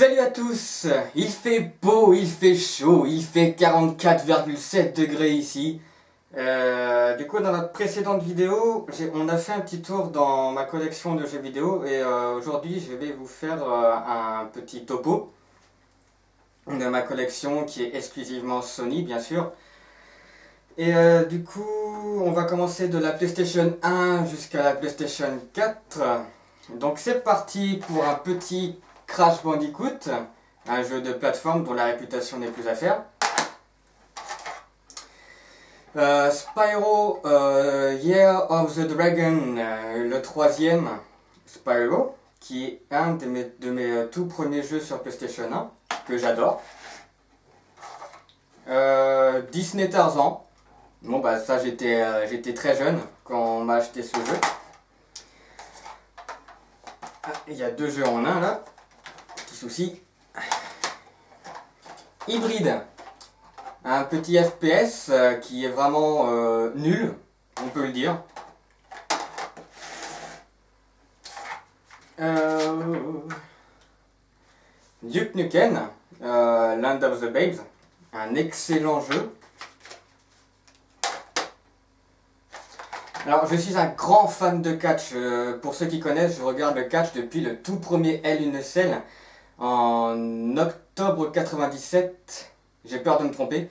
Salut à tous, il fait beau, il fait chaud, il fait 44,7 degrés ici. Du coup, dans notre précédente vidéo, on a fait un petit tour dans ma collection de jeux vidéo et aujourd'hui je vais vous faire un petit topo de ma collection qui est exclusivement Sony bien sûr. Et du coup, on va commencer de la PlayStation 1 jusqu'à la PlayStation 4. Donc c'est parti pour un petit Crash Bandicoot, un jeu de plateforme dont la réputation n'est plus à faire. Spyro Year of the Dragon, le troisième Spyro, qui est un de mes tout premiers jeux sur PlayStation 1, que j'adore. Disney Tarzan, bon bah ça j'étais très jeune quand on m'a acheté ce jeu. Il y a deux jeux en un là. Souci. Hybride, un petit FPS qui est vraiment nul, on peut le dire. Duke Nukem, Land of the Babes, un excellent jeu. Alors je suis un grand fan de catch, pour ceux qui connaissent, je regarde le catch depuis le tout premier Hell in a Cell. En octobre 97, j'ai peur de me tromper,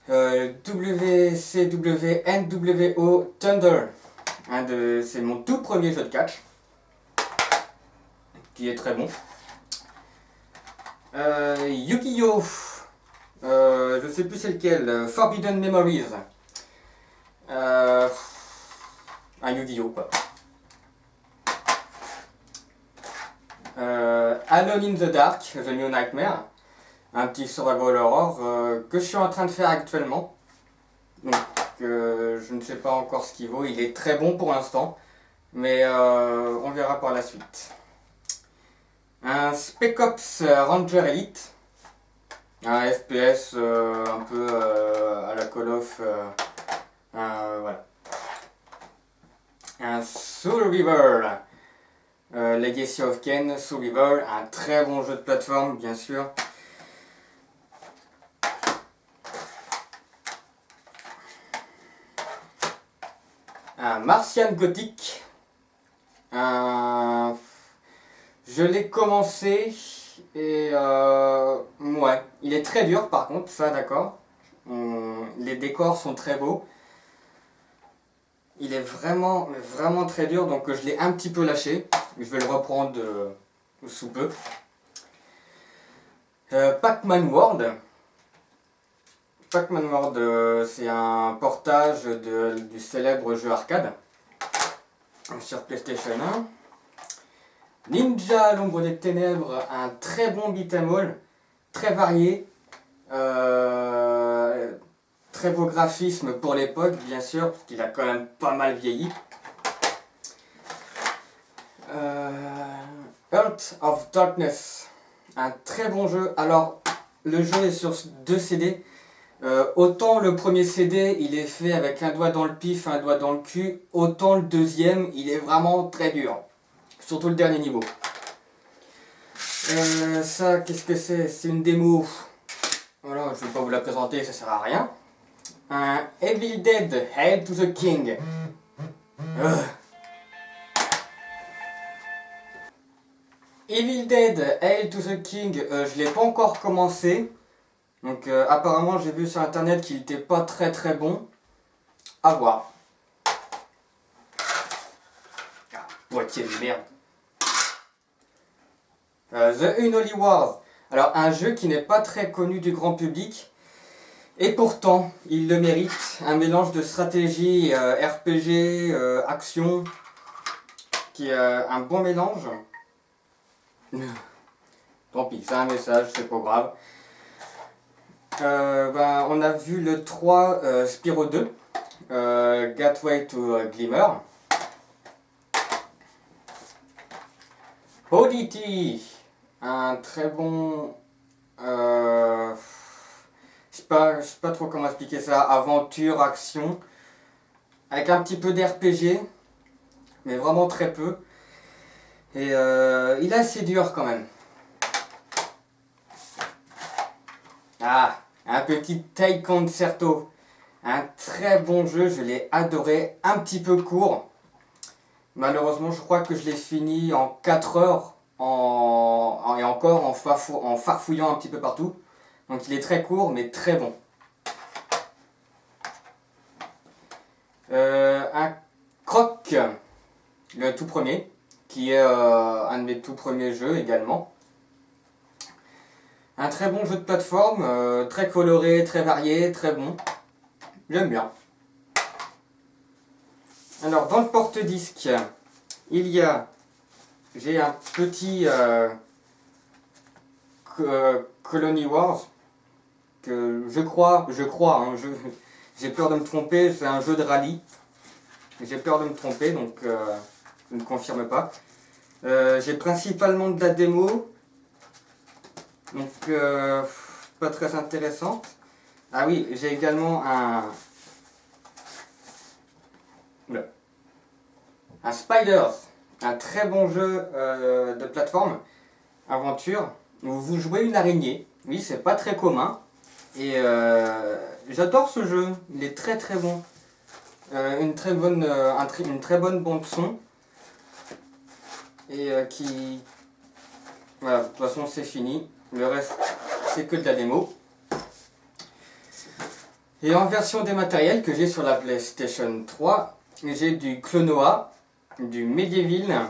WCW NWO Thunder, c'est mon tout premier jeu de catch, qui est très bon. Yu-Gi-Oh! Je sais plus c'est lequel, Forbidden Memories, un Yu-Gi-Oh! Quoi. Alone in the Dark, The New Nightmare, un petit survival horror que je suis en train de faire actuellement. Donc je ne sais pas encore ce qu'il vaut, il est très bon pour l'instant, mais on verra par la suite. Un Spec Ops Ranger Elite, un FPS un peu à la Call of, voilà. Un Soul River. Legacy of Kain, Soul River, un très bon jeu de plateforme bien sûr. Un Martian Gothic, je l'ai commencé et ouais, il est très dur par contre, ça d'accord. Les décors sont très beaux. Il est vraiment très dur, donc je l'ai un petit peu lâché. Je vais le reprendre sous peu. Pac-Man World. Pac-Man World, c'est un portage du célèbre jeu arcade sur PlayStation 1. Ninja l'ombre des ténèbres, un très bon beat'em all, très varié. Très beau graphisme pour l'époque, bien sûr, parce qu'il a quand même pas mal vieilli. Heart of Darkness, un très bon jeu. Alors, le jeu est sur 2 CD. Autant le premier CD, il est fait avec un doigt dans le pif, un doigt dans le cul. Autant le deuxième, il est vraiment très dur. Surtout le dernier niveau. Ça, qu'est-ce que c'est? C'est une démo. Voilà, je ne vais pas vous la présenter, ça sert à rien. Un Evil Dead, Hail to the King. Evil Dead, Hail to the King, je l'ai pas encore commencé. Donc apparemment j'ai vu sur internet qu'il était pas très bon. À voir. Ah, boîtier de merde. The Unholy Wars. Alors un jeu qui n'est pas très connu du grand public. Et pourtant, il le mérite, un mélange de stratégie, RPG, action, qui est un bon mélange. Tant pis, c'est un message, c'est pas grave. On a vu le 3, Spyro 2, Gateway to Glimmer. Oddity, un très bon... je sais pas trop comment expliquer ça, aventure, action, avec un petit peu d'RPG, mais vraiment très peu. Et il est assez dur quand même. Ah, un petit Tai Concerto. Un très bon jeu, je l'ai adoré, un petit peu court. Malheureusement, je crois que je l'ai fini en 4 heures et encore en farfouillant un petit peu partout. Donc il est très court mais très bon. Un Croc, le tout premier, qui est un de mes tout premiers jeux également. Un très bon jeu de plateforme, très coloré, très varié, très bon. J'aime bien. Alors dans le porte-disque, j'ai un petit Colony Wars que je crois, hein, j'ai peur de me tromper, c'est un jeu de rallye. J'ai peur de me tromper, donc je ne confirme pas. J'ai principalement de la démo, donc pas très intéressante. Ah oui, j'ai également un Spiders, un très bon jeu de plateforme, aventure, où vous jouez une araignée. Oui, c'est pas très commun. Et j'adore ce jeu, il est très très bon. Une très bonne bande son. Et voilà, de toute façon c'est fini. Le reste, c'est que de la démo. Et en version dématérielle que j'ai sur la PlayStation 3, j'ai du Klonoa, du Medieval.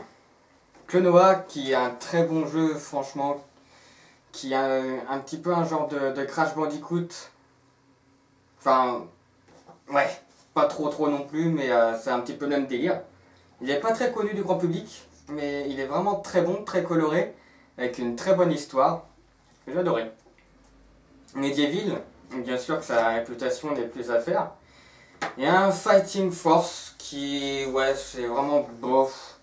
Klonoa qui est un très bon jeu, franchement, qui a un petit peu un genre de Crash Bandicoot. Enfin, ouais, pas trop non plus, mais c'est un petit peu le même délire. Il n'est pas très connu du grand public, mais il est vraiment très bon, très coloré, avec une très bonne histoire. J'ai adoré. Medieval, bien sûr que sa réputation n'est plus à faire. Et un Fighting Force qui, ouais, c'est vraiment bof.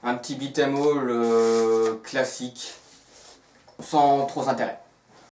Un petit beat'em all classique, sans trop intérêt.